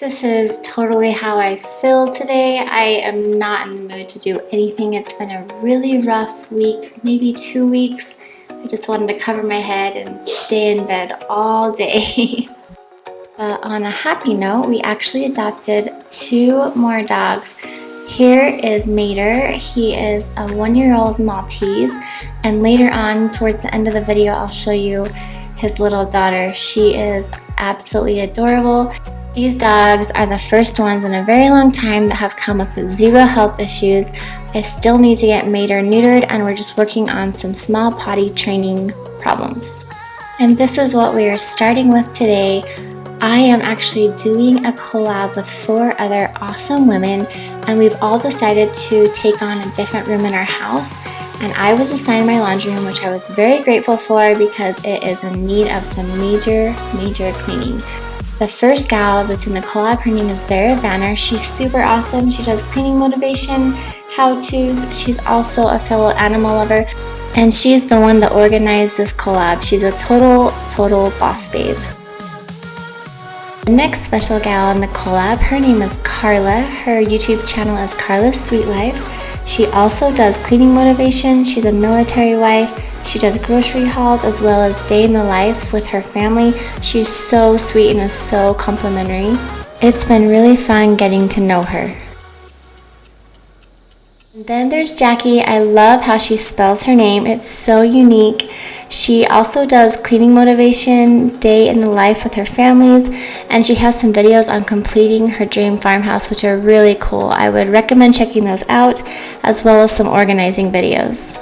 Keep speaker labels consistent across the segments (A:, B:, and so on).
A: This is totally how I feel today. I am not in the mood to do anything. It's been a really rough week, maybe 2 weeks. I just wanted to cover my head and stay in bed all day. But on a happy note, we actually adopted 2 more dogs. Here is Mater. He is a 1-year-old Maltese, and later on towards the end of the video I'll show you his little daughter. She is absolutely adorable. These dogs are the first ones in a very long time that have come with 0 health issues. I still need to get Mater neutered, and we're just working on some small potty training problems. And this is what we are starting with today. I am actually doing a collab with 4 other awesome women, and we've all decided to take on a different room in our house. And I was assigned my laundry room, which I was very grateful for because it is in need of some major cleaning. The first gal that's in the collab, her name is Vera Vanner. She's super awesome. She does cleaning motivation, how-tos. She's also a fellow animal lover, and she's the one that organized this collab. She's a total boss babe. The next special gal in the collab, her name is Carla. Her YouTube channel is Carla's Sweet Life. She also does cleaning motivation. She's a military wife. She does grocery hauls as well as day in the life with her family. She's so sweet and is so complimentary. It's been really fun getting to know her. And then there's Jackie. I love how she spells her name. It's so unique. She also does cleaning motivation, day in the life with her families, and she has some videos on completing her dream farmhouse, which are really cool. I would recommend checking those out, as well as some organizing videos.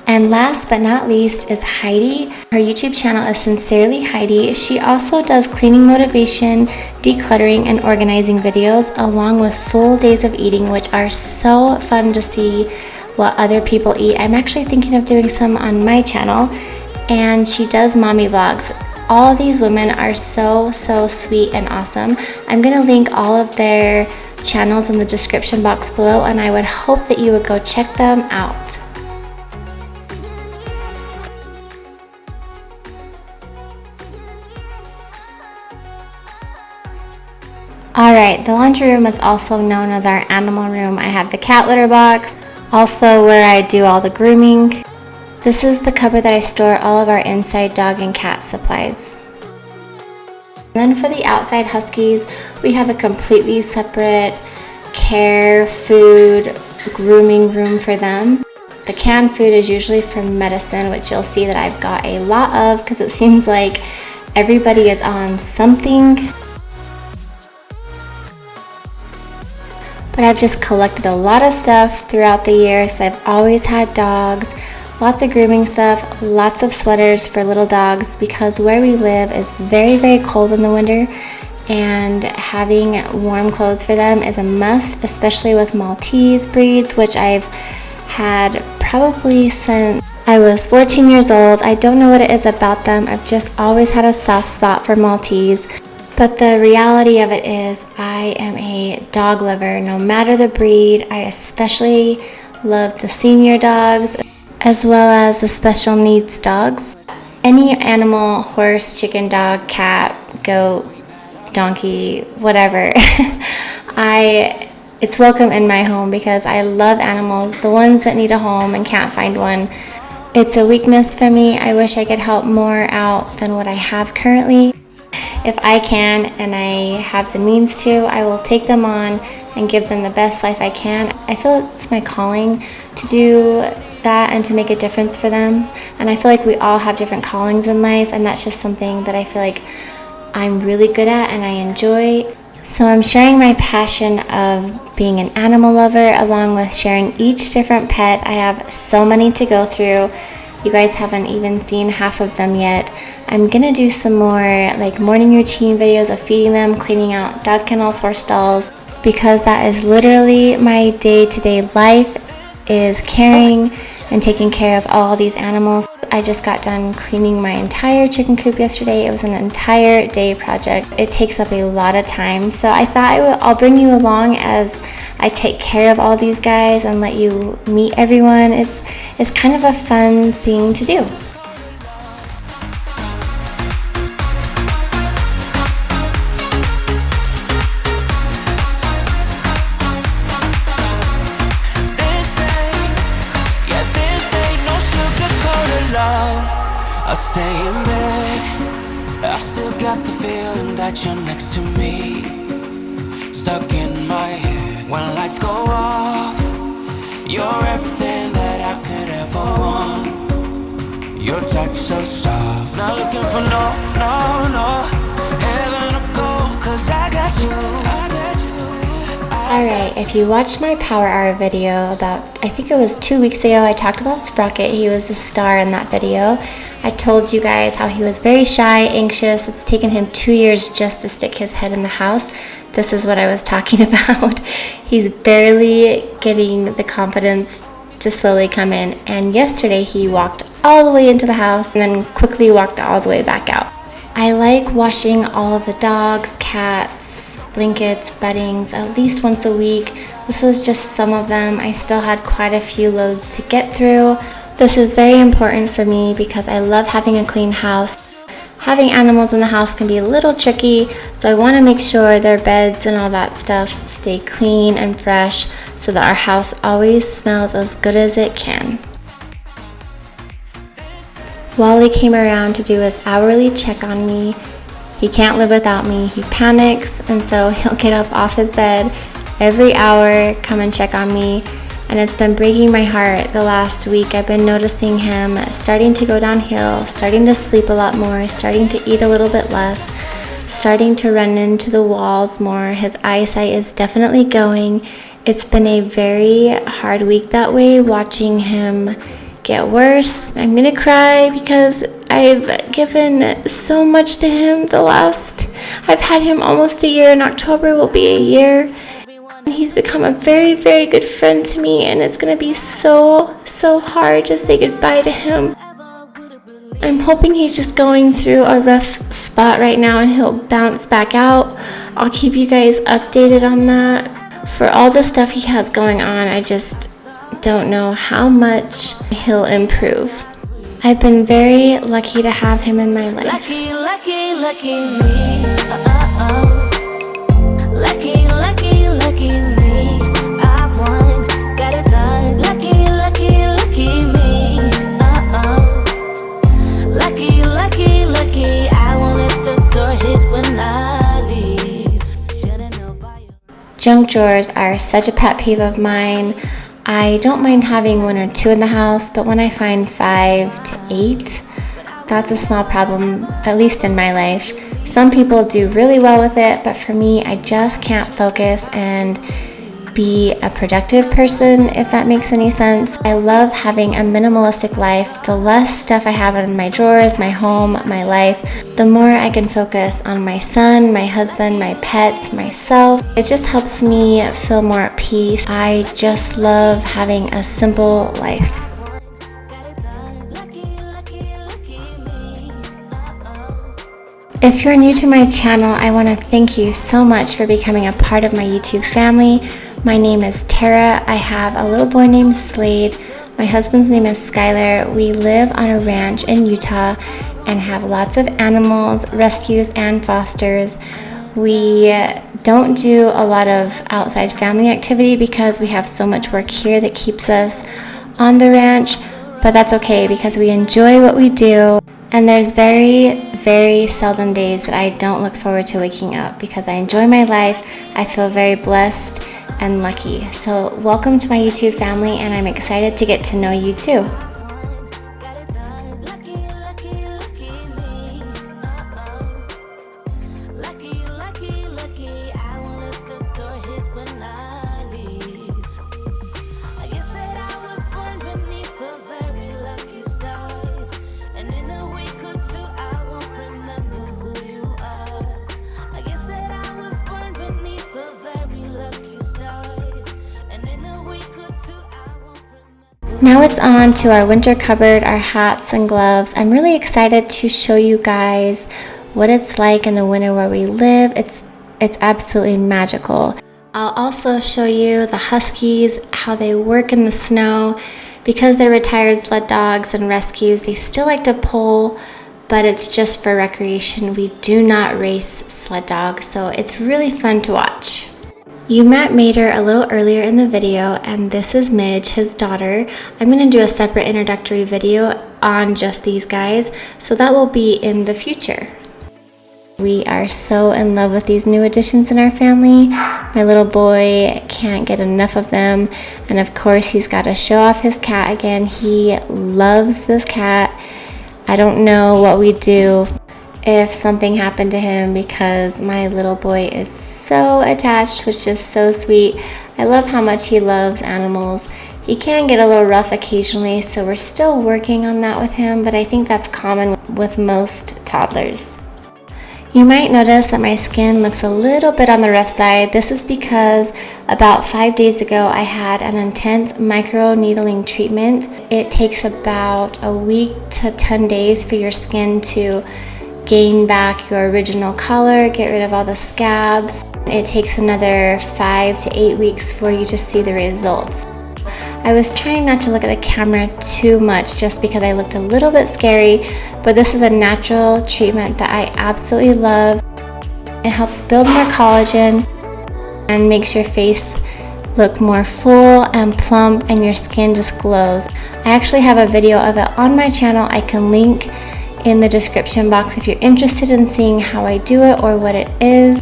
A: And last but not least is Heidi. Her YouTube channel is Sincerely Heidi. She also does cleaning motivation, decluttering, and organizing videos, along with full days of eating, which are so fun to see what other people eat. I'm actually thinking of doing some on my channel. And she does mommy vlogs. All these women are so sweet and awesome. I'm gonna link all of their channels in the description box below, and I would hope that you would go check them out. Alright, the laundry room is also known as our animal room. I have the cat litter box, also where I do all the grooming. This is the cupboard that I store all of our inside dog and cat supplies. And then for the outside huskies, we have a completely separate care, food, grooming room for them. The canned food is usually for medicine, which you'll see that I've got a lot of because it seems like everybody is on something. But I've just collected a lot of stuff throughout the years. I've always had dogs, lots of grooming stuff, lots of sweaters for little dogs because where we live is very cold in the winter, and having warm clothes for them is a must, especially with Maltese breeds, which I've had probably since I was 14 years old. I don't know what it is about them. I've just always had a soft spot for Maltese. But the reality of it is I am a dog lover, no matter the breed. I especially love the senior dogs as well as the special needs dogs. Any animal, horse, chicken, dog, cat, goat, donkey, whatever, it's welcome in my home because I love animals, the ones that need a home and can't find one. It's a weakness for me. I wish I could help more out than what I have currently. If I can and I have the means to, I will take them on and give them the best life I can. I feel it's my calling to do that and to make a difference for them. And I feel like we all have different callings in life, and that's just something that I feel like I'm really good at and I enjoy. So I'm sharing my passion of being an animal lover along with sharing each different pet. I have so many to go through. You guys haven't even seen half of them yet. I'm gonna do some more like morning routine videos of feeding them, cleaning out dog kennels, horse stalls, because that is literally my day-to-day life, is caring and taking care of all these animals. I just got done cleaning my entire chicken coop yesterday. It was an entire day project. It takes up a lot of time, so I thought I'll bring you along as I take care of all these guys and let you meet everyone. It's kind of a fun thing to do.
B: I stay in bed, I still got the feeling that you're next to me, stuck in my head. When lights go off, you're everything that I could ever want. Your touch so soft, not looking for no heaven or gold, 'cause I got you.
A: Alright, if you watched my Power Hour video about, I think it was 2 weeks ago, I talked about Sprocket. He was the star in that video. I told you guys how he was very shy, anxious. It's taken him 2 years just to stick his head in the house. This is what I was talking about. He's barely getting the confidence to slowly come in, and yesterday he walked all the way into the house and then quickly walked all the way back out. I like washing all of the dogs, cats, blankets, beddings at least once a week. This was just some of them. I still had quite a few loads to get through. This is very important for me because I love having a clean house. Having animals in the house can be a little tricky, so I want to make sure their beds and all that stuff stay clean and fresh so that our house always smells as good as it can. Wally came around to do his hourly check on me. He can't live without me. He panics, and so he'll get up off his bed every hour, come and check on me. And it's been breaking my heart the last week. I've been noticing him starting to go downhill, starting to sleep a lot more, starting to eat a little bit less, starting to run into the walls more. His eyesight is definitely going. It's been a very hard week that way, watching him get worse. I'm gonna cry because I've given so much to him I've had him almost a year. In October will be a year. He's become a very, very good friend to me, and it's gonna be so hard to say goodbye to him. I'm hoping he's just going through a rough spot right now and he'll bounce back out. I'll keep you guys updated on that. For all the stuff he has going on, I just don't know how much he'll improve. I've been very lucky to have him in my life.
C: Lucky, lucky, lucky me. Lucky, lucky, lucky me. I won, got it done. Lucky, lucky, lucky me. Lucky, lucky, lucky. I won't let the door hit when I leave. Shouldn't know by you.
A: Junk drawers are such a pet peeve of mine. I don't mind having 1 or 2 in the house, but when I find 5 to 8, that's a small problem, at least in my life. Some people do really well with it, but for me, I just can't focus and be a productive person, if that makes any sense. I love having a minimalistic life. The less stuff I have in my drawers, my home, my life, the more I can focus on my son, my husband, my pets, myself. It just helps me feel more at peace. I just love having a simple life. If you're new to my channel, I want to thank you so much for becoming a part of my YouTube family. My name is Tara. I have a little boy named Slade. My husband's name is Skylar. We live on a ranch in Utah and have lots of animals, rescues, and fosters. We don't do a lot of outside family activity because we have so much work here that keeps us on the ranch, but that's okay because we enjoy what we do. And there's very seldom days that I don't look forward to waking up because I enjoy my life. I feel very blessed and lucky. So welcome to my YouTube family, and I'm excited to get to know you too. Now it's on to our winter cupboard, our hats and gloves. I'm really excited to show you guys what it's like in the winter where we live. It's absolutely magical. I'll also show you the huskies, how they work in the snow. Because they're retired sled dogs and rescues, they still like to pull, but it's just for recreation. We do not race sled dogs, so it's really fun to watch. You met Mater a little earlier in the video, and this is Midge, his daughter. I'm going to do a separate introductory video on just these guys, so that will be in the future. We are so in love with these new additions in our family. My little boy can't get enough of them, and of course he's got to show off his cat again. He loves this cat. I don't know what we'd do if something happened to him because my little boy is so attached, which is so sweet. I love how much he loves animals. He can get a little rough occasionally, so we're still working on that with him, but I think that's common with most toddlers. You might notice that my skin looks a little bit on the rough side. This is because about 5 days ago I had an intense micro needling treatment. It takes about a week to 10 days for your skin to gain back your original color, get rid of all the scabs. It takes another 5 to 8 weeks for you to see the results. I was trying not to look at the camera too much just because I looked a little bit scary, but this is a natural treatment that I absolutely love. It helps build more collagen and makes your face look more full and plump, and your skin just glows. I actually have a video of it on my channel. I can link in the description box if you're interested in seeing how I do it or what it is.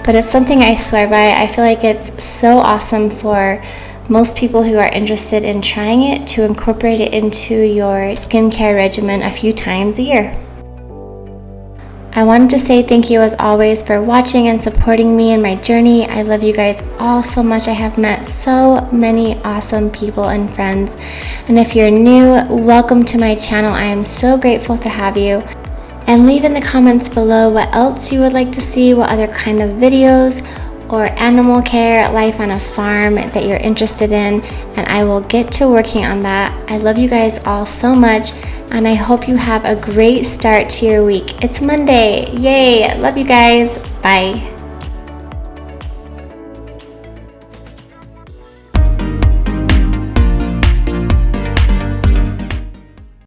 A: But it's something I swear by. I feel like it's so awesome for most people who are interested in trying it to incorporate it into your skincare regimen a few times a year. I wanted to say thank you as always for watching and supporting me in my journey. I love you guys all so much. I have met so many awesome people and friends. And if you're new, welcome to my channel. I am so grateful to have you. And leave in the comments below what else you would like to see, what other kind of videos or animal care, life on a farm that you're interested in, and I will get to working on that. I love you guys all so much, and I hope you have a great start to your week. It's Monday. Yay! Love you guys. Bye.